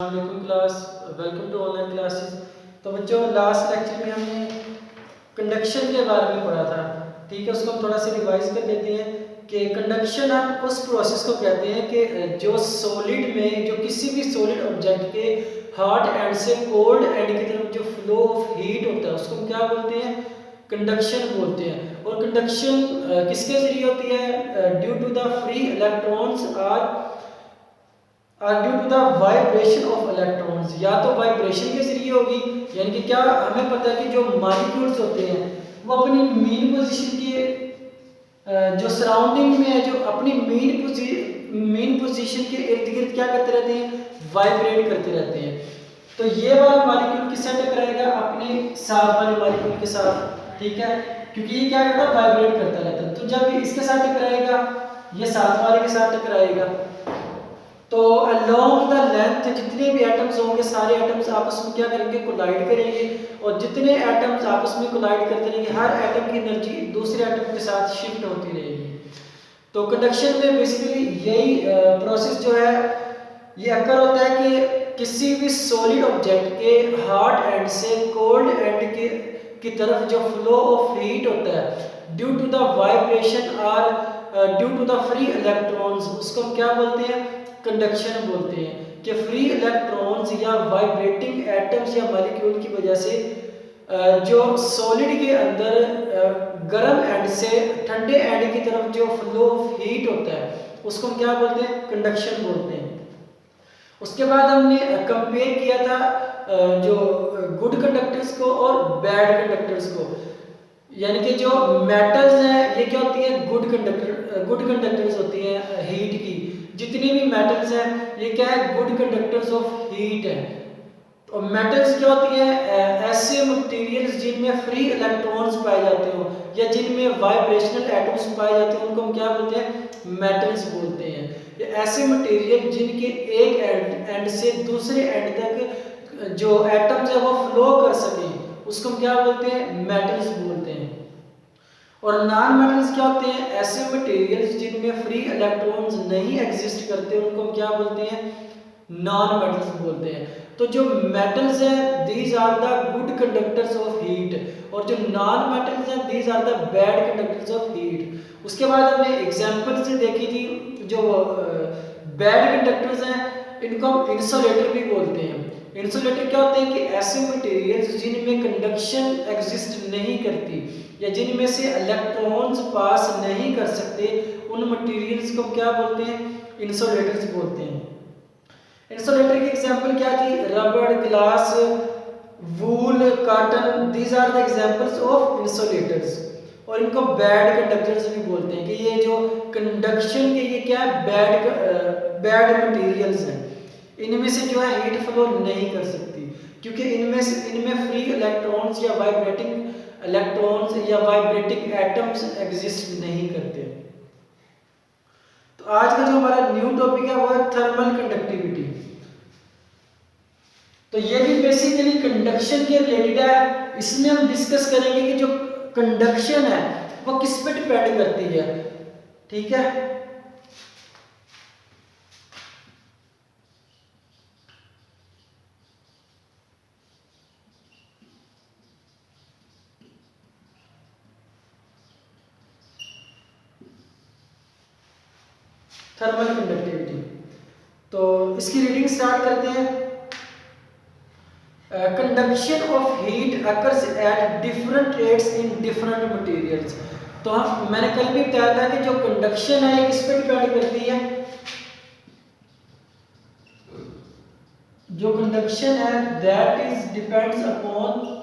वालेकुम class, welcome to online classes. तो बच्चों, लास्ट लेक्चर में हमने कंडक्शन के बारे में पढ़ा था। ठीक है, उसको हम थोड़ा सा रिवाइज कर लेते हैं कि कंडक्शन हम उस प्रोसेस को कहते हैं कि जो सॉलिड में, जो किसी भी सॉलिड ऑब्जेक्ट के हॉट एंड से कोल्ड एंड की तरफ जो फ्लो ऑफ हीट होता है उसको हम क्या बोलते हैं? कंडक्शन बोलते हैं। और कंडक्शन किसके जरिए होती है? Due to the free electrons due to the vibration of electrons. या तो वाइब्रेशन के जरिए होगी, यानी कि क्या हमें पता है कि जो मॉलिक्यूल्स होते हैं वो अपनी मीन पोजीशन के जो सराउंडिंग में है, जो अपनी मीन पोजीशन के इर्द गिर्द क्या करते रहते हैं? वाइब्रेट करते रहते हैं। तो ये वाला मॉलिक्यूल किससे टकराएगा? अपने साथ वाले मॉलिक्यूल के साथ। ठीक है, क्योंकि ये क्या करता है? वाइब्रेट करता रहता है। तो जब ये इसके साथ टकराएगा, ये साथ वाले के साथ टकराएगा, तो अलोंग द लेंथ जितने भी एटम्स होंगे सारे एटम्स आपस में क्या करेंगे? कोलाइड करेंगे। और जितने एटम्स आपस में कोलाइड करते रहेंगे, हर एटम की एनर्जी दूसरे एटम के साथ शिफ्ट होती रहेगी। तो कंडक्शन में बेसिकली यही प्रोसेस जो है ये अक्कर होता है कि किसी भी सॉलिड ऑब्जेक्ट के हॉट एंड से कोल्ड एंड की तरफ जो फ्लो ऑफ हीट होता है ड्यू टू द वाइब्रेशन और due to the free electrons, उसको हम क्या बोलते हैं? कंडक्शन बोलते हैं। कि फ्री इलेक्ट्रॉन्स या वाइब्रेटिंग एटम्स या मॉलिक्यूल की वजह से जो सॉलिड के अंदर गर्म एंड से ठंडे एंड की तरफ जो फ्लो ऑफ हीट होता है उसको हम क्या बोलते हैं? कंडक्शन बोलते हैं। उसके बाद हमने कंपेयर किया था जो गुड कंडक्टर्स को और बैड कंडक्टर्स को। यानी कि जो मेटल्स हैं ये क्या होती है? गुड कंडक्टर्स होती हैं हीट की। जितने भी मेटल्स हैं ये क्या है? गुड कंडक्टर्स ऑफ हीट है। और मेटल्स क्या होती है? ऐसे मटेरियल्स जिनमें फ्री इलेक्ट्रॉन्स पाए जाते हो या जिनमें वाइब्रेशनल एटम्स पाए जाते हैं उनको हम क्या बोलते हैं? मेटल्स बोलते हैं। ये ऐसे मटेरियल जिनके एक एंड से दूसरे एंड तक जो एटम्स है वो फ्लो कर सके उसको हम क्या बोलते हैं? मेटल्स बोलते हैं। और नॉन मेटल्स क्या होते हैं? ऐसे मटेरियल्स जिनमें फ्री इलेक्ट्रॉन्स नहीं एग्जिस्ट करते उनको हम क्या बोलते हैं? नॉन मेटल्स बोलते हैं। तो जो मेटल्स हैं these are the good conductors of heat, और जो नॉन मेटल्स हैं these are the bad conductors of heat. उसके बाद हमने एग्जांपल से देखी थी जो बैड कंडक्टर्स हैं इनको हम इंसुलेटर भी बोलते हैं। इंसुलेटर क्या होते हैं? कि ऐसे मटेरियल्स जिनमें कंडक्शन एग्जिस्ट नहीं करती या जिनमें से इलेक्ट्रॉन्स पास नहीं कर सकते उन मटेरियल्स को क्या बोलते हैं? इंसुलेटर्स बोलते हैं। इंसुलेटर की एग्जांपल क्या थी? रबड़, glass, wool, cotton, these are the examples of insulators. और इनको बैड कंडक्टर्स भी बोलते हैं कि ये जो कंडक्शन के ये क्या है? बैड मटेरियल्स हैं। इनमें से जो है हीट फ्लो नहीं कर सकती क्योंकि इनमें फ्री इलेक्ट्रॉन्स या वाइब्रेटिंग इलेक्ट्रॉन्स या वाइब्रेटिंग एटम्स एग्जिस्ट नहीं करते। तो आज का जो हमारा न्यू टॉपिक है वो है थर्मल कंडक्टिविटी। तो ये भी बेसिकली कंडक्शन के रिलेटेड है। इसमें हम डिस्कस करेंगे कि जो कंडक्शन है वो किस पे डिपेंड करती है। ठीक है, थर्मल कंडक्टिविटी। तो इसकी रीडिंग स्टार्ट करते हैं। Conduction of heat occurs at different rates in different materials. तो मैंने कल भी बताया था कि जो कंडक्शन है किस पे डिपेंड करती है? जो कंडक्शन है that is depends upon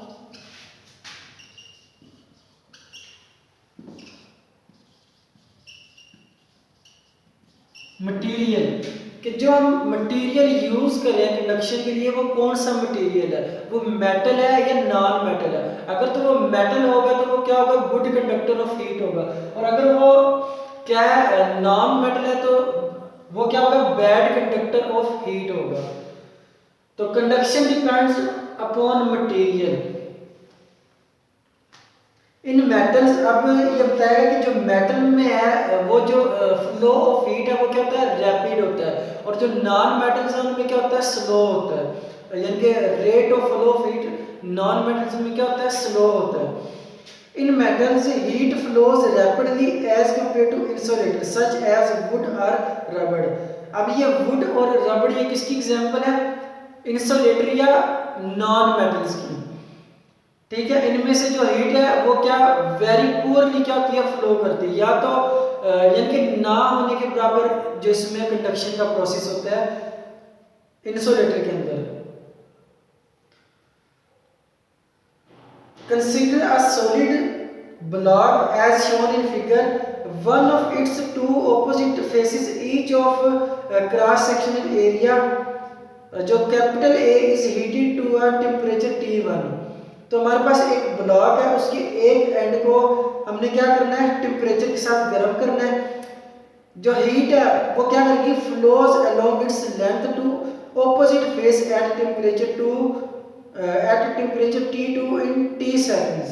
material. कि जो हम मटेरियल यूज कर रहे हैं कंडक्शन के लिए वो कौन सा मटेरियल है? वो मेटल है या नॉन मेटल है? अगर तो वो मेटल होगा तो वो क्या होगा? गुड कंडक्टर ऑफ हीट होगा। और अगर वो क्या है? नॉन मेटल है तो वो क्या होगा? बैड कंडक्टर ऑफ हीट होगा। तो कंडक्शन डिपेंड्स अपॉन मटेरियल। इन मेटल्स, अब ये बताएगा कि जो मेटल में है वो जो फ्लो ऑफ हीट है वो क्या होता है, रैपिड होता है, और जो नॉन मेटल्स है उनमें क्या होता है, स्लो होता है। यानी कि rate of flow of heat non metals में क्या होता है, स्लो होता है। In metals heat flows rapidly as compared to insulator such as wood और रबड़। अब ये वुड और रबड़ ये किसकी एग्जांपल है, इंसुलेटर या नॉन मेटल्स की। ठीक है, इनमें से जो हीट है वो क्या वेरी पुअरली क्या होती है, फ्लो करती है, या तो यानी कि ना होने के बराबर जो इसमें कंडक्शन का प्रोसेस होता है इंसुलेटर के अंदर। Consider a solid block as shown in figure, one of its two opposite faces each of cross sectional area जो capital A is heated to a temperature T1। तो हमारे पास एक ब्लॉक है, उसके एक एंड को हमने क्या करना है, टेम्परेचर के साथ गर्म करना है। जो हीट है वो क्या करेगी, flows along its length to opposite face at temperature T2 in T seconds.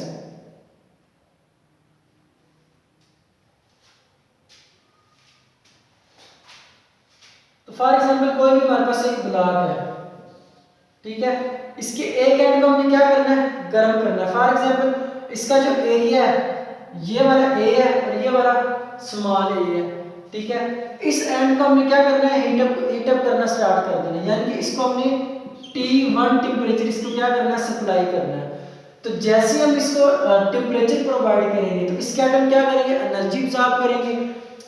तो फॉर एग्जांपल कोई भी हमारे पास एक ब्लॉक है, ठीक है, इसके एक एंड को हमने क्या करना है, गर्म करना है। फॉर एग्जांपल इसका जो एरिया है ये वाला ए है और ये वाला स्मॉल ए है, ठीक है। इस एंड को हमने क्या करना है, हीट अप करना स्टार्ट कर देना है, यानी कि इसको हमने T1 टेम्परेचर इसको क्या करना है, सप्लाई करना है। तो जैसे हम इसको टेम्परेचर प्रोवाइड करेंगे तो इसके एटम क्या करेंगे, एनर्जी एब्जॉर्ब करेंगे।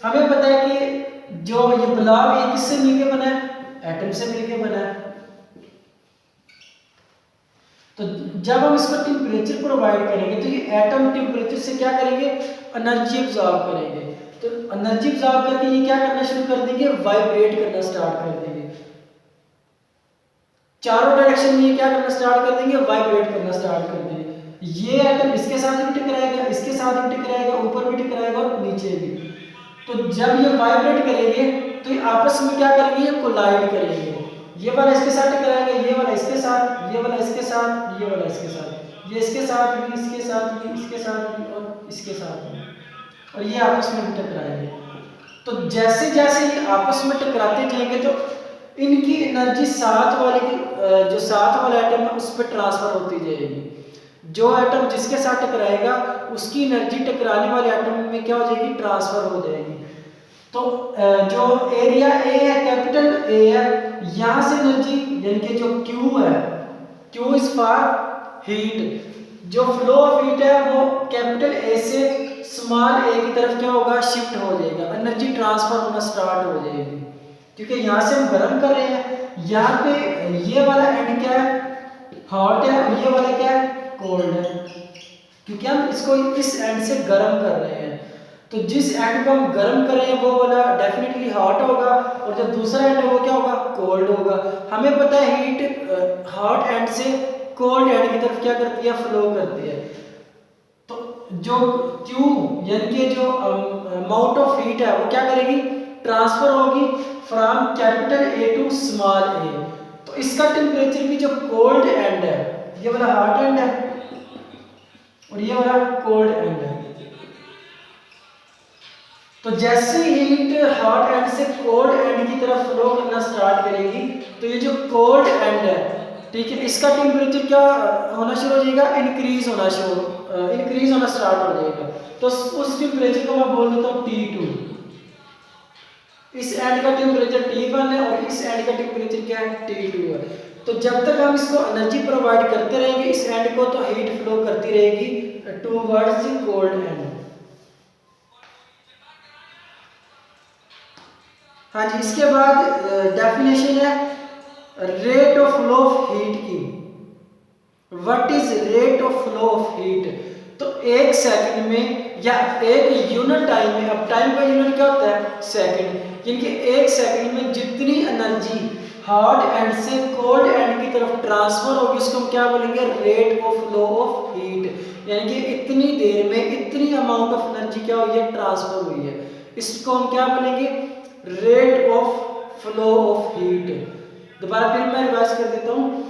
हमें पता है कि जो ये ब्लॉक है किससे मिलके बना है, एटम से मिलके बना है। तो जब हम इसको टेम्परेचर प्रोवाइड करेंगे तो ये एटम टेम्परेचर से क्या करेंगे, एनर्जी एब्जॉर्ब करेंगे। तो एनर्जी एब्जॉर्ब करके ये क्या करना शुरू कर देंगे, वाइब्रेट करना स्टार्ट कर देंगे। चारों डायरेक्शन में ये क्या करना स्टार्ट कर देंगे, वाइब्रेट करना स्टार्ट कर देंगे। ये एटम इसके साथ भी टकराएगा, इसके साथ भी टकराएगा, ऊपर भी टकराएगा और नीचे भी। तो जब ये वाइब्रेट करेंगे तो ये आपस में क्या करेंगे, ये कोलाइड करेंगे। ये वाला इसके साथ टकराएगा, ये वाला इसके साथ, ये वाला इसके साथ, ये वाला इसके साथ, ये इसके साथ भी, इसके साथ भी, इसके साथ भी और इसके साथ भी, और ये आपस में टकराएंगे। तो जैसे जैसे ये आपस में टकराते जाएंगे तो इनकी एनर्जी साथ वाले की जो साथ वाला एटम है उस पर ट्रांसफर होती जाएगी। जो एटम जिसके साथ टकराएगा उसकी एनर्जी टकराने वाले एटम में क्या हो जाएगी, ट्रांसफर हो जाएगी। तो जो एरिया ए है, कैपिटल ए है, यहां से एनर्जी यानी कि जो Q है, Q इज फॉर हीट, जो फ्लो ऑफ हीट है वो कैपिटल ए से स्मॉल ए की तरफ क्या होगा, शिफ्ट हो जाएगा, एनर्जी ट्रांसफर होना स्टार्ट हो जाएगी। क्योंकि यहाँ से हम गर्म कर रहे हैं, यहाँ पे ये वाला एंड क्या है, हॉट है, और ये वाला क्या है, कोल्ड है, क्योंकि हम इसको इस एंड से गर्म कर रहे हैं। तो जिस एंड को हम गर्म कर रहे हैं वो वाला डेफिनेटली हॉट होगा, और जो दूसरा एंड है वो क्या होगा, कोल्ड होगा। हमें पता है हीट हॉट एंड से कोल्ड एंड की तरफ क्या करती है, फ्लो करती है। तो जो Q यानी कि जो अमाउंट ऑफ हीट है वो क्या करेगी, ट्रांसफर होगी from capital A to small A. तो इसका टेम्परेचर भी जो कोल्ड एंड है, ये वाला हॉट एंड है और ये वाला कोल्ड एंड है। तो जैसे हीट हॉट एंड से कोल्ड एंड की तरफ फ्लो करना स्टार्ट करेगी तो ये जो कोल्ड एंड है, ठीक है, इसका टेम्परेचर क्या होना शुरू हो जाएगा, इंक्रीज होना स्टार्ट हो जाएगा। तो उस टेम्परेचर को मैं बोल देता हूँ T2। इस एंड का टेम्परेचर T1 है और इस एंड का टेम्परेचर क्या है, T2 है। तो जब तक हम इसको एनर्जी प्रोवाइड करते रहेंगे इस एंड को, तो हीट फ्लो करती रहेगी टूवर्ड्स द कोल्ड एंड। हाँ जी, इसके बाद डेफिनेशन है rate of flow of heat की। What is rate of flow of heat? तो एक सेकंड में या एक यूनिट टाइम में, अब टाइम का यूनिट क्या होता है, सेकंड, यानी कि एक सेकंड में जितनी एनर्जी हॉट एंड से कोल्ड एंड की तरफ ट्रांसफर होगी उसको हम क्या बोलेंगे, rate of flow of heat. यानी कि इतनी देर में इतनी अमाउंट ऑफ एनर्जी क्या हुई है, ट्रांसफर हुई है, इसको हम क्या बोलेंगे, rate of flow of heat. दोबारा फिर मैं रिवाइज कर देता हूँ।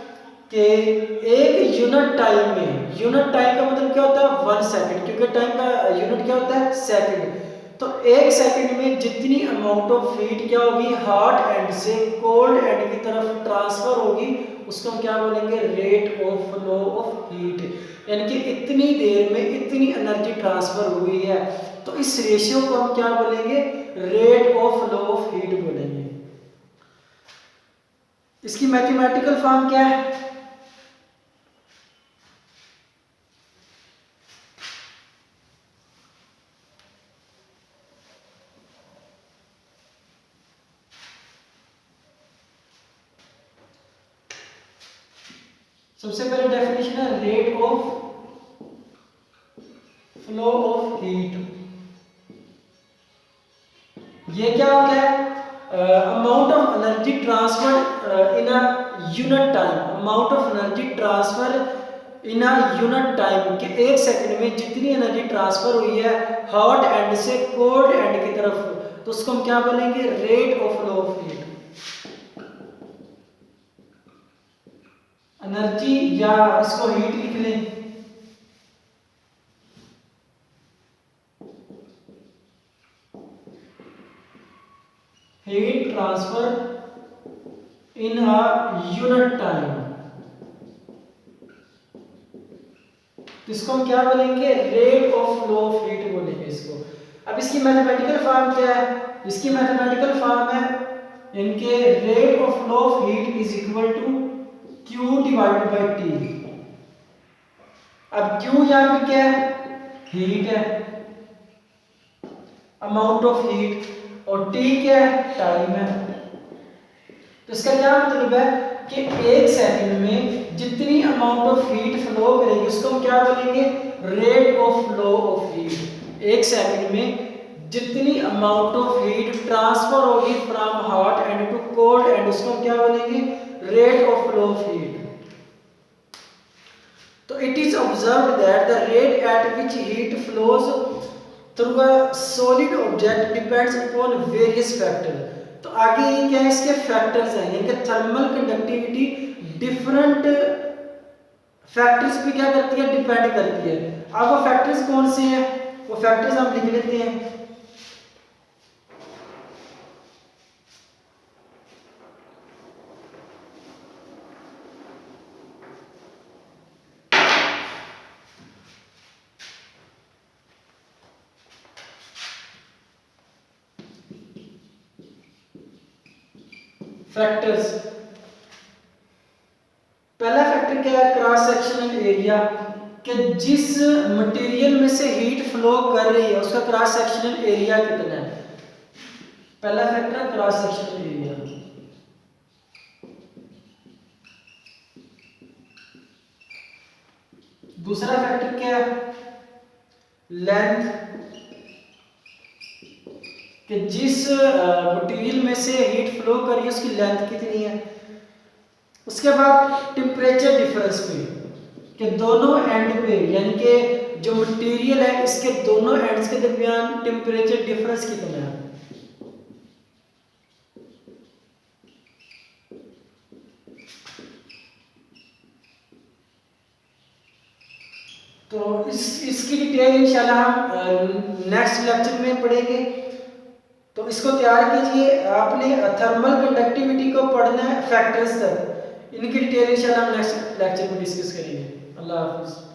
कि एक यूनिट टाइम में, यूनिट टाइम का मतलब क्या होता है 1 सेकंड, क्योंकि टाइम का यूनिट क्या होता है सेकंड। तो एक सेकंड में जितनी अमाउंट ऑफ हीट क्या होगी हॉट एंड से कोल्ड एंड की तरफ ट्रांसफर होगी, उसको हम क्या बोलेंगे rate of flow of heat, यानी कि इतनी देर में इतनी एनर्जी ट्रांसफर हुई है, तो इस रेशियो को हम क्या बोलेंगे rate of flow of heat बोलेंगे। इसकी मैथमेटिकल फॉर्म क्या है? सबसे पहले डेफिनेशन है rate of flow of heat. ये क्या होता है? Amount of energy transfer in a unit time, amount of energy transfer in a unit time, कि एक सेकंड में जितनी एनर्जी ट्रांसफर हुई है हॉट एंड से कोल्ड एंड की तरफ, तो उसको हम क्या बोलेंगे rate of flow of heat. Energy या इसको हीट लिख लें, heat transfer in a unit time, तो इसको हम क्या बोलेंगे rate of flow of heat बोलेंगे इसको। अब इसकी मैथमेटिकल फॉर्म क्या है? इसकी मैथमेटिकल फॉर्म है इनके rate of flow of heat is equal to Q divided by T। अब Q यहां पे क्या है हीट है, अमाउंट ऑफ हीट, और T क्या है टाइम है। तो इसका क्या मतलब है कि एक सेकंड में जितनी अमाउंट ऑफ हीट फ्लो करेगी उसको हम क्या बोलेंगे rate of flow of heat. एक सेकंड में जितनी अमाउंट ऑफ हीट ट्रांसफर होगी from hot end to cold end उसको हम क्या बोलेंगे rate of flow of heat. तो it is observed that the rate at which heat flows through a solid object depends upon various factor. तो आगे ये क्या है इसके फैक्टर्स हैं, यानी कि थर्मल कंडक्टिविटी डिफरेंट फैक्टर्स पे क्या करती है डिपेंड करती है। अब वो फैक्टर्स कौन से हैं वो फैक्टर्स हम लिख लेते हैं। फैक्टर्स, पहला फैक्टर क्या है क्रॉस सेक्शनल एरिया, कि जिस मटेरियल में से हीट फ्लो कर रही है उसका क्रॉस सेक्शनल एरिया कितना है। पहला फैक्टर क्रॉस सेक्शनल एरिया। दूसरा फैक्टर क्या है लेंथ, कि जिस मटेरियल में से हीट फ्लो कर रही है उसकी लेंथ कितनी है। उसके बाद टेम्परेचर डिफरेंस पे, कि दोनों एंड पे यानी कि जो मटेरियल है इसके दोनों एंड्स के दरमियान टेम्परेचर डिफरेंस कितना है। तो इसकी डिटेल इंशाल्लाह हम नेक्स्ट लेक्चर में पढ़ेंगे। तो इसको तैयार कीजिए, आपने थर्मल कंडक्टिविटी को पढ़ना है फैक्टर्स तक, इनकी डिटेल इंशाल्लाह हम नेक्स्ट लेक्चर में डिस्कस करेंगे। अल्लाह हाफिज़।